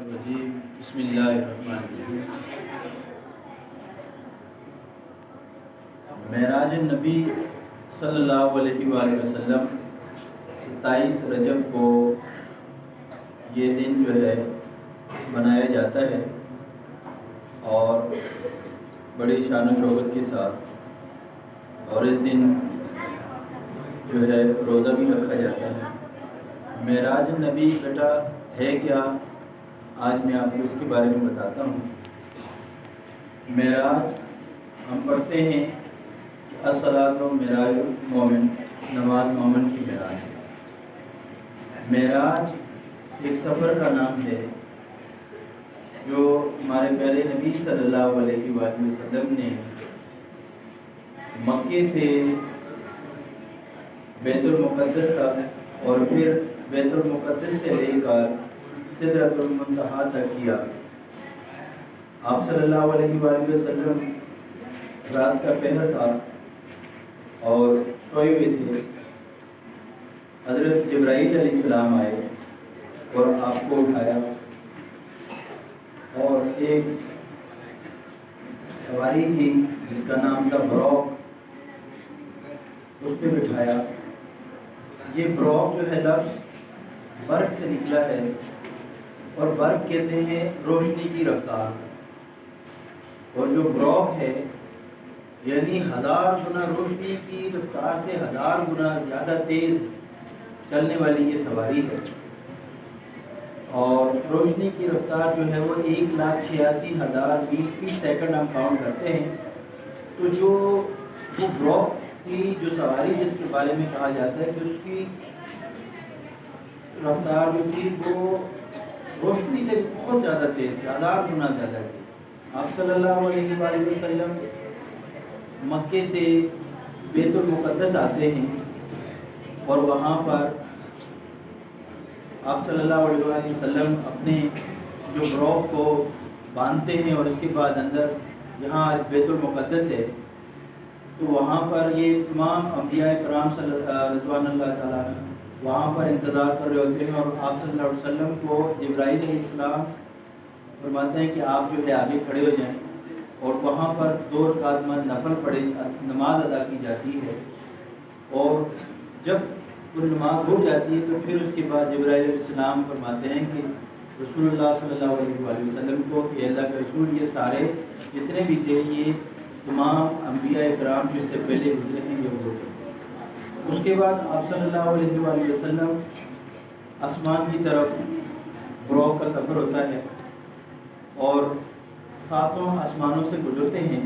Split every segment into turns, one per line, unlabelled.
الرجیم بسم اللہ الرحمن الرحیم۔ معراج نبی صلی اللہ علیہ وآلہ وسلم 27 رجب کو یہ دن جو ہے منایا جاتا ہے اور بڑی شان و شوکت کے ساتھ، اور اس دن جو ہے روزہ بھی رکھا جاتا ہے۔ معراج نبی بیٹا ہے کیا، آج میں آپ کو اس کے بارے میں بتاتا ہوں۔ معراج ہم پڑھتے ہیں کہ الصلاۃ معراج المومن، نماز مومن کی معراج ہے۔ معراج ایک سفر کا نام ہے جو ہمارے پیارے نبی صلی اللہ علیہ وآلہ وسلم نے مکے سے بیت المقدس تک اور پھر بیت المقدس سے لے کر سدرۃ المنتہا تک کیا۔ آپ صلی اللہ علیہ وآلہ وسلم رات کا پہر تھا اور سوئے ہوئے تھے۔ حضرت جبرائیل علیہ السلام آئے اور آپ کو اٹھایا اور ایک سواری تھی جس کا نام تھا بروق، اس پہ بٹھایا۔ یہ بروق جو ہے لفظ برق سے نکلا ہے، اور برق کہتے ہیں روشنی کی رفتار، اور جو بروق ہے یعنی 1000 گنا روشنی کی رفتار سے 1000 گنا زیادہ تیز چلنے والی یہ سواری ہے۔ اور روشنی کی رفتار جو ہے وہ 1,86,000 میل فی سیکنڈ ہم کاؤنٹ کرتے ہیں۔ تو جو وہ بروق کی جو سواری جس کے بارے میں کہا جاتا ہے کہ اس کی رفتار جو تھی وہ روشنی سے بہت زیادہ تیز تھی، 1000 گنا زیادہ تیز۔ آپ صلی اللہ علیہ وآلہ وسلم مکے سے بیت المقدس آتے ہیں اور وہاں پر آپ صلی اللہ علیہ وآلہ وسلم اپنے جو بروق کو باندھتے ہیں، اور اس کے بعد اندر جہاں بیت المقدس ہے تو وہاں پر یہ تمام انبیاء کرام رضوان اللہ تعالیٰ وہاں پر انتظار کر رہے ہوتے ہیں، اور آپ صلی اللہ علیہ وسلم کو جبرائیل علیہ السلام فرماتے ہیں کہ آپ جو ہے آگے کھڑے ہو جائیں، اور وہاں پر 2 رکعت نفل پڑھے نماز ادا کی جاتی ہے۔ اور جب وہ نماز ہو جاتی ہے تو پھر اس کے بعد جبرائیل علیہ السلام فرماتے ہیں کہ رسول اللہ صلی اللہ علیہ وآلہ وسلم کو کہ اللہ کے رسول یہ سارے جتنے بھی تھے یہ تمام انبیاء کرام جو اس سے پہلے گزرے ہیں یہ ہوتے ہیں۔ اس کے بعد آپ صلی اللہ علیہ وآلہ وسلم آسمان کی طرف بروق کا سفر ہوتا ہے اور 7 آسمانوں سے گزرتے ہیں۔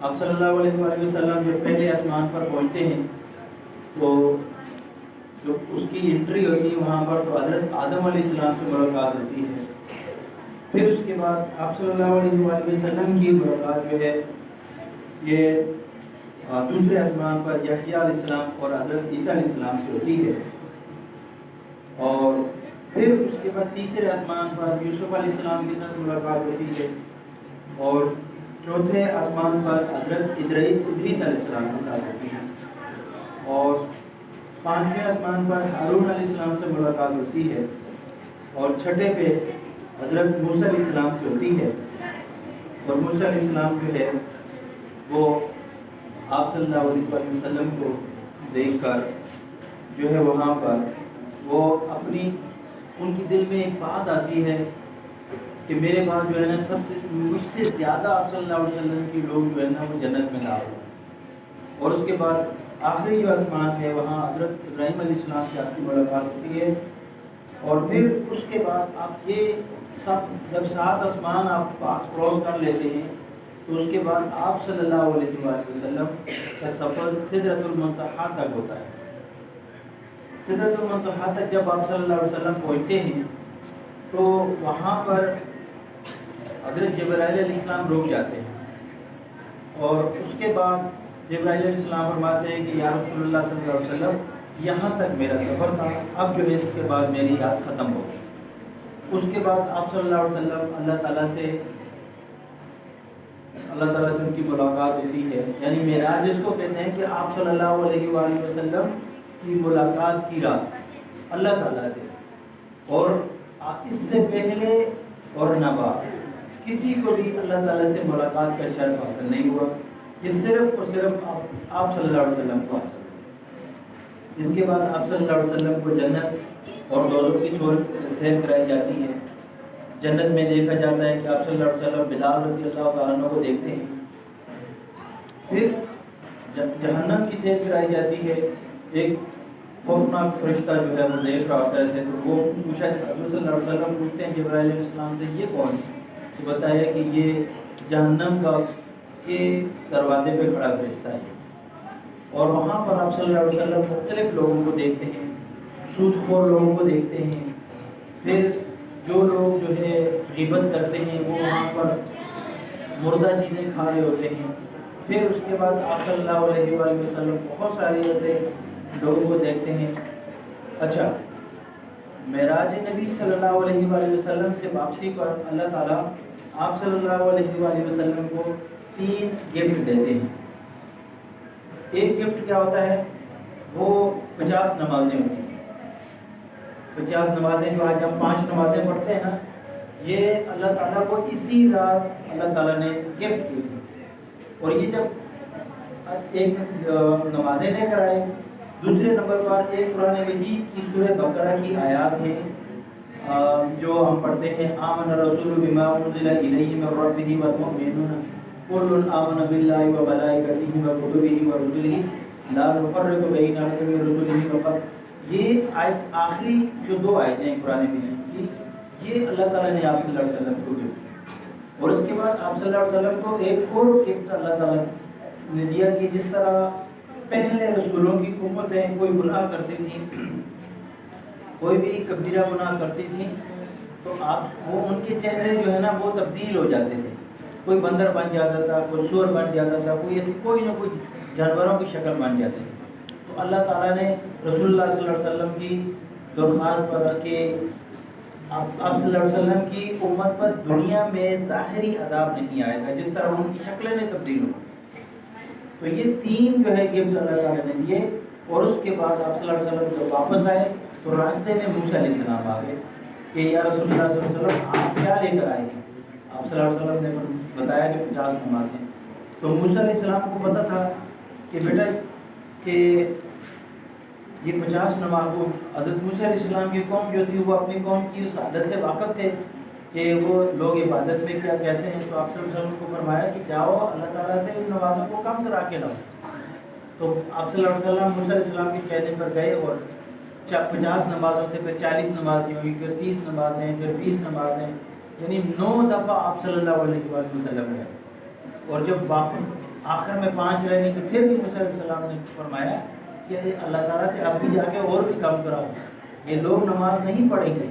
آپ صلی اللہ علیہ وآلہ وسلم جب پہلے آسمان پر پہنچتے ہیں تو جو اس کی انٹری ہوتی ہے وہاں پر تو حضرت آدم علیہ السلام سے ملاقات ہوتی ہے۔ پھر اس کے بعد آپ صلی اللہ علیہ وآلہ وسلم کی ملاقات جو ہے یہ دوسرے آسمان پر یحییٰ علیہ السلام اور حضرت عیسیٰ علیہ السلام سے ہوتی ہے، اور پھر اس کے بعد تیسرے آسمان پر یوسف علیہ السلام کے ساتھ ملاقات ہوتی ہے، اور چوتھے آسمان پر حضرت ادریس علیہ السلام کے ساتھ ہوتی ہے، اور 5ویں آسمان پر ہارون علیہ السلام سے ملاقات ہوتی ہے، اور 6ٹھے پہ حضرت موسیٰ علیہ السلام سے ہوتی ہے۔ اور موسیٰ علیہ السلام جو ہے وہ آپ صلی اللہ علیہ وسلم کو دیکھ کر جو ہے وہاں پر وہ اپنی ان کی دل میں ایک بات آتی ہے کہ میرے بعد جو ہے نا سب سے مجھ سے زیادہ آپ صلی اللہ علیہ وسلم کے لوگ جو ہے نا وہ جنت میں داخل ہوں۔ اور اس کے بعد آخری جو آسمان ہے وہاں حضرت ابراہیم علیہ السلام سے آپ کی ملاقات ہوتی ہے، اور پھر اس کے بعد آپ یہ جب 7 آسمان آپ پاس کراس کر لیتے ہیں تو اس کے بعد آپ صلی اللہ علیہ وآلہ وسلم کا سفر سدرۃ المنتہا تک ہوتا ہے۔ سدرۃ المنتہا تک جب آپ صلی اللہ علیہ وسلم پہنچتے ہیں تو وہاں پر حضرت جبرائیل علیہ السلام رک جاتے ہیں، اور اس کے بعد جبرائیل علیہ السلام فرماتے ہیں کہ یا رسول اللہ صلی اللہ علیہ وسلم یہاں تک میرا سفر تھا، اب جو ہے اس کے بعد میری یاد ختم ہو گئی۔ اس کے بعد آپ صلی اللہ علیہ وسلم اللہ تعالیٰ سے ان کی ملاقات ہوتی ہے، یعنی معراج جس کو کہتے ہیں کہ آپ صلی اللہ علیہ وآلہ وسلم کی ملاقات کی رات اللہ تعالیٰ سے، اور اس سے پہلے اور نہ بعد کسی کو بھی اللہ تعالیٰ سے ملاقات کا شرف حاصل نہیں ہوا، یہ صرف اور صرف آپ صلی اللہ علیہ وسلم کو حاصل ہوا۔ اس کے بعد آپ صلی اللہ علیہ وسلم کو جنت اور دوزخ کی سیر کرائی جاتی ہے۔ جنت میں دیکھا جاتا ہے کہ آپ صلی اللہ علیہ وسلم بلال رضی اللہ تعالیٰ عنہ کو دیکھتے ہیں۔ پھر جہنم کی سیر کرائی جاتی ہے، ایک خوفناک فرشتہ جو ہے وہ دیکھ رہا ہوتا ہے، تو وہ پوچھا، حضور صلی اللہ علیہ وسلم پوچھتے ہیں جبرائیل علیہ السلام سے، یہ کون ہے؟ تو بتایا کہ یہ جہنم کا کے دروازے پہ کھڑا فرشتہ ہے۔ اور وہاں پر آپ صلی اللہ علیہ وسلم مختلف لوگوں کو دیکھتے ہیں، سود خور لوگوں کو دیکھتے ہیں، پھر جو لوگ جو ہے غیبت کرتے ہیں وہ وہاں پر مردہ چیزیں کھا رہے ہوتے ہیں، پھر اس کے بعد آپ صلی اللہ علیہ وآلہ وسلم بہت سارے ایسے لوگوں کو دیکھتے ہیں۔ اچھا، معراج نبی صلی اللہ علیہ وآلہ وسلم سے واپسی پر اللہ تعالیٰ آپ صلی اللہ علیہ وآلہ وسلم کو 3 گفٹ دیتے ہیں۔ ایک گفٹ کیا ہوتا ہے؟ وہ 50 نمازیں ہوتی ہیں۔ 50 نمازیں جو آج ہم 5 نمازیں پڑھتے ہیں نا، یہ اللہ تعالیٰ کو اسی رات اللہ تعالیٰ نے گفٹ کی تھی۔ اور یہ جب ایک نمازیں لے کر آئے، دوسرے نمبر پر ایک قرآن مجید کی سورہ بقرہ کی آیات ہیں جو ہم پڑھتے ہیں، آمن الرسول بما انزل الیہ من ربہ والمؤمنون کل آمن باللہ وملائکتہ وکتبہ ورسلہ لا نفرق بین احد من رسلہ وقد۔ یہ آیت آخری جو 2 آیتیں ہیں قرآن مجید کی، یہ اللہ تعالیٰ نے آپ صلی اللہ علیہ وسلم کو دی۔ اور اس کے بعد آپ صلی اللہ علیہ وسلم کو ایک اور گفٹ اللہ تعالیٰ نے دیا کہ جس طرح پہلے رسولوں کی امتیں کوئی گناہ کرتی تھیں، کوئی بھی کبیرہ گناہ کرتی تھیں، تو وہ ان کے چہرے جو ہے نا وہ تبدیل ہو جاتے تھے، کوئی بندر بن جاتا تھا، کوئی سور بن جاتا تھا، کوئی نہ کوئی جانوروں کی شکل بن جاتی تھی۔ تو اللہ تعالیٰ نے رسول اللہ صلی اللہ علیہ وسلم کی درخواست پر کہ آپ صلی اللہ علیہ وسلم کی امت پر دنیا میں ظاہری عذاب نہیں آئے گا، جس طرح ان کی شکلیں نہیں تبدیل ہو۔ تو یہ 3 جو ہے گفٹ اللہ تعالیٰ نے دیے۔ اور اس کے بعد آپ صلی اللہ علیہ وسلم جب واپس آئے تو راستے میں موسیٰ علیہ السلام آ گئے کہ یا رسول اللہ صلی اللہ علیہ وسلم آپ کیا لے کر آئے ہیں؟ آپ صلی اللہ علیہ وسلم نے بتایا کہ 50 نمازیں۔ تو موسیٰ علیہ السلام کو پتہ تھا کہ بیٹا کہ یہ 50 نماز، وہ حضرت موسیٰ علیہ السلام کی قوم جو تھی وہ اپنی قوم کی اس عادت سے واقف تھے کہ وہ لوگ عبادت میں کیا کیسے ہیں۔ تو آپ صلی اللہ علیہ وسلم کو فرمایا کہ جاؤ اللہ تعالیٰ سے ان نمازوں کو کم کرا کے لاؤ۔ تو آپ صلی اللہ علیہ وسلم موسیٰ علیہ السلام کے کہنے پر گئے اور 50 نمازوں سے پھر 40 نمازیں ہوئی، پھر 30 نمازیں، پھر 20 نمازیں، یعنی 9 دفعہ آپ صلی اللہ علیہ وآلہ وسلم گئے۔ اور جب واپس آخر میں 5 رہنے تو پھر بھی موسیٰ علیہ السلام نے فرمایا کہ اللہ تعالیٰ سے اب بھی جا کے اور بھی کم کراؤ، یہ لوگ نماز نہیں پڑھیں گے۔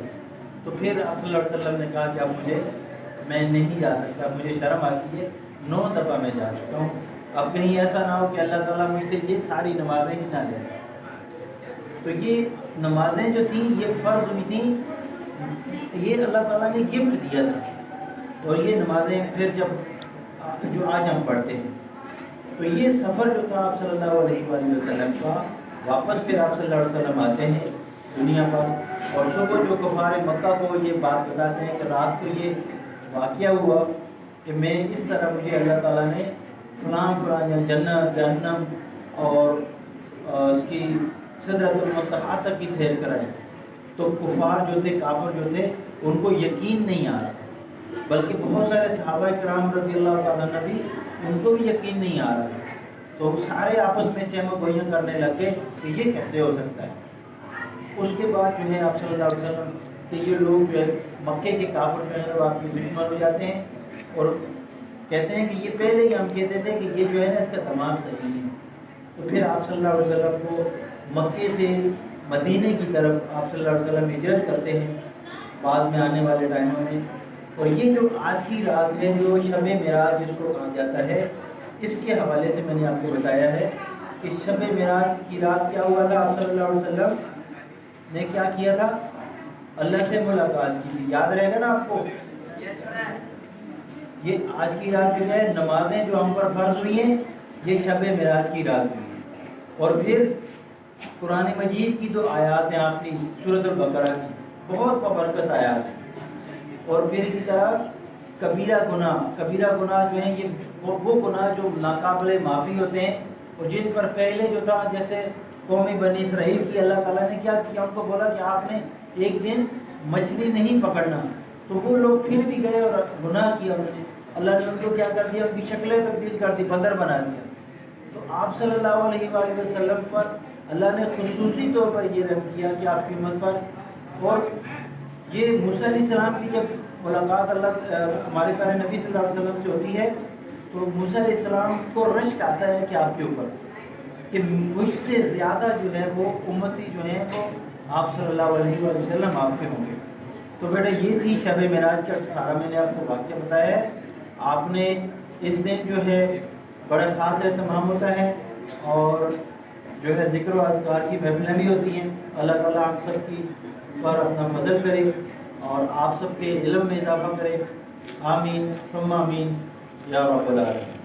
تو پھر آپ صلی اللہ علیہ وسلم نے کہا کہ اب میں نہیں جا سکتا، مجھے شرم آتی ہے، 9 دفعہ میں جا چکا ہوں، اب کہیں ایسا نہ ہو کہ اللہ تعالیٰ مجھ سے یہ ساری نمازیں ہی نہ لیں۔ تو یہ نمازیں جو تھیں یہ فرض ہوئی تھیں، یہ اللہ تعالیٰ نے گفٹ دیا تھا۔ اور یہ نمازیں پھر جو آج ہم پڑھتے ہیں، تو یہ سفر جو تھا آپ صلی اللہ علیہ وآلہ وسلم کا، واپس پھر آپ صلی اللہ علیہ وسلم آتے ہیں دنیا پر، اور صبح جو کفار مکہ کو یہ بات بتاتے ہیں کہ رات کو یہ واقعہ ہوا کہ میں اس طرح مجھے اللہ تعالیٰ نے فلاں جنت جہنم اور اس کی سدرۃ المنتہیٰ تک کی سیر کرائی۔ تو کفار جو تھے، کافر جو تھے، ان کو یقین نہیں آ رہا، بلکہ بہت سارے صحابہ کرام رضی اللہ تعالیٰ عنہ بھی ان کو بھی یقین نہیں آ رہا تھا۔ تو سارے آپس میں چہمہ گوئیاں کرنے لگے کہ یہ کیسے ہو سکتا ہے۔ اس کے بعد جو ہے آپ صلی اللہ علیہ وسلم کہ یہ لوگ جو ہے مکے کے کافر جو ہیں وہ آپ کے دشمن ہو جاتے ہیں، اور کہتے ہیں کہ یہ پہلے ہی ہم کہتے تھے کہ یہ جو ہے نا اس کا دماغ صحیح نہیں ہے۔ تو پھر آپ صلی اللہ علیہ وسلم کو مکے سے مدینے کی طرف آپ صلی اللہ علیہ وسلم ہجرت کرتے ہیں بعد میں آنے والے ٹائموں میں۔ اور یہ جو آج کی رات ہے جو شب معراج جس کو کہا جاتا ہے، اس کے حوالے سے میں نے آپ کو بتایا ہے کہ شب معراج کی رات کیا ہوا تھا، آپ صلی اللہ علیہ وسلم نے کیا کیا تھا، اللہ سے ملاقات کی تھی، یاد رہے گا نا آپ کو۔ یہ آج کی رات جو ہے نمازیں جو ہم پر فرض ہوئی ہیں یہ شب معراج کی رات ہوئی ہیں۔ اور پھر قرآن مجید کی 2 آیات ہیں آخری سورۃ البقرہ کی، بہت ببرکت آیات ہیں۔ اور پھر اسی طرح کبیرہ گناہ جو ہیں یہ وہ گناہ جو ناقابل معافی ہوتے ہیں، اور جن پر پہلے جو تھا جیسے قومی بنی اسرائیل کی اللہ تعالیٰ نے کیا کیا، ان کو بولا کہ آپ نے ایک دن مچھلی نہیں پکڑنا، تو وہ لوگ پھر بھی گئے اور گناہ کیا انہوں نے، اللہ نے ان کو کیا کر دیا، ان کی شکلیں تبدیل کر دی، بندر بنا دیا۔ تو آپ صلی اللہ علیہ وآلہ وسلم پر اللہ نے خصوصی طور پر یہ رحم کیا کہ آپ کی امت پر، اور یہ موسیٰ علیہ السلام کی جب ملاقات ہمارے پیارے نبی صلی اللہ علیہ وسلم سے ہوتی ہے تو موسیٰ علیہ السلام کو رشک آتا ہے کہ آپ کے اوپر کہ مجھ سے زیادہ جو ہے وہ امتی جو ہیں وہ آپ صلی اللہ علیہ وسلم آپ کے ہوں گے۔ تو بیٹا یہ تھی شب معراج کا سارا میں نے آپ کو واقعہ بتایا ہے۔ آپ نے اس دن جو ہے بڑا خاص اہتمام ہوتا ہے، اور جو ہے ذکر و اذکار کی محفلیں بھی ہوتی ہیں۔ اللہ تعالیٰ آپ سب کی پر اپنا فضل کرے اور آپ سب کے علم میں اضافہ کرے، آمین ثم آمین یا رب العالمین۔